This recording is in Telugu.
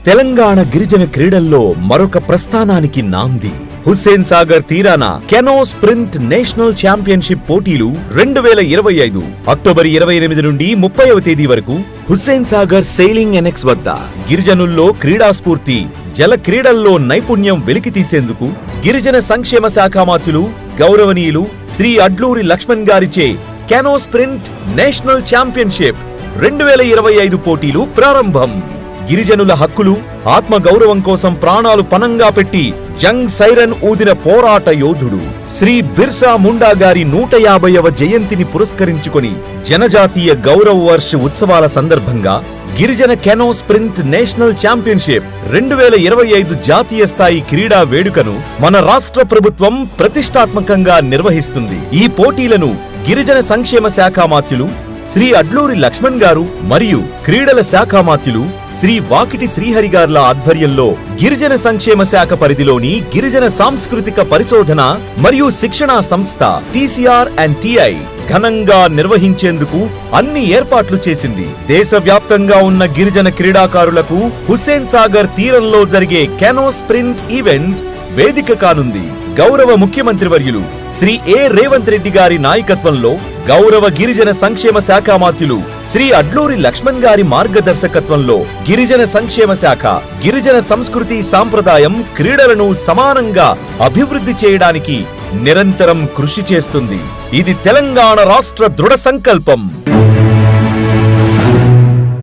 తెలంగాణ గిరిజన క్రీడల్లో మరొక ప్రస్థానానికి నాంది. హుస్సేన్ సాగర్ తీరాన కెనో స్ప్రింట్ నేషనల్ ఛాంపియన్షిప్ పోటీలు 2025 అక్టోబర్ 28 నుండి 30వ తేదీ వరకు హుస్సేన్ సాగర్ సెయిలింగ్ ఎనెక్స్ వద్ద గిరిజనుల్లో క్రీడా స్ఫూర్తి, జల క్రీడల్లో నైపుణ్యం వెలికితీసేందుకు గిరిజన సంక్షేమ శాఖ మంత్రులు గౌరవనీయులు శ్రీ అడ్లూరి లక్ష్మణ్ గారిచే కెనో స్ప్రింట్ నేషనల్ ఛాంపియన్షిప్ 2025 పోటీలు ప్రారంభం. గిరిజనుల హక్కులు, ఆత్మ గౌరవం కోసం ప్రాణాలు పణంగా పెట్టి జంగ్ సైరన్ ఊదిన పోరాట యోధుడు శ్రీ బిర్సా ముండా గారి 150వ జయంతిని పురస్కరించుకొని జనజాతీయ గౌరవ వర్ష ఉత్సవాల సందర్భంగా గిరిజన కెనో స్ప్రింట్ నేషనల్ ఛాంపియన్షిప్ 2025 జాతీయ స్థాయి క్రీడా వేడుకను మన రాష్ట్ర ప్రభుత్వం ప్రతిష్టాత్మకంగా నిర్వహిస్తుంది. ఈ పోటీలను గిరిజన సంక్షేమ శాఖ మంత్రులు శ్రీ అడ్లూరి లక్ష్మణ్ గారు మరియు క్రీడల శాఖ మంత్రులు శ్రీ వాకిటి శ్రీహరి గార్ల ఆధ్వర్యంలో గిరిజన సంక్షేమ శాఖ పరిధిలోని గిరిజన సాంస్కృతిక పరిశోధన మరియు శిక్షణా సంస్థ TCR&TI ఘనంగా నిర్వహించేందుకు అన్ని ఏర్పాట్లు చేసింది. దేశవ్యాప్తంగా ఉన్న గిరిజన క్రీడాకారులకు హుస్సేన్ సాగర్ తీరంలో జరిగే కెనో స్ప్రింట్ ఈవెంట్ వేదిక కానుంది. గౌరవ ముఖ్యమంత్రి వర్యులు శ్రీ రేవంత్ రెడ్డి గారి నాయకత్వంలో గౌరవ గిరిజన సంక్షేమ శాఖ మంత్రులు శ్రీ అడ్లూరి లక్ష్మణ్ గారి మార్గదర్శకత్వంలో గిరిజన సంక్షేమ శాఖ గిరిజన సంస్కృతి సాంప్రదాయం క్రీడలను సమానంగా అభివృద్ధి చేయడానికి నిరంతరం కృషి చేస్తుంది. ఇది తెలంగాణ రాష్ట్ర దృఢ సంకల్పం.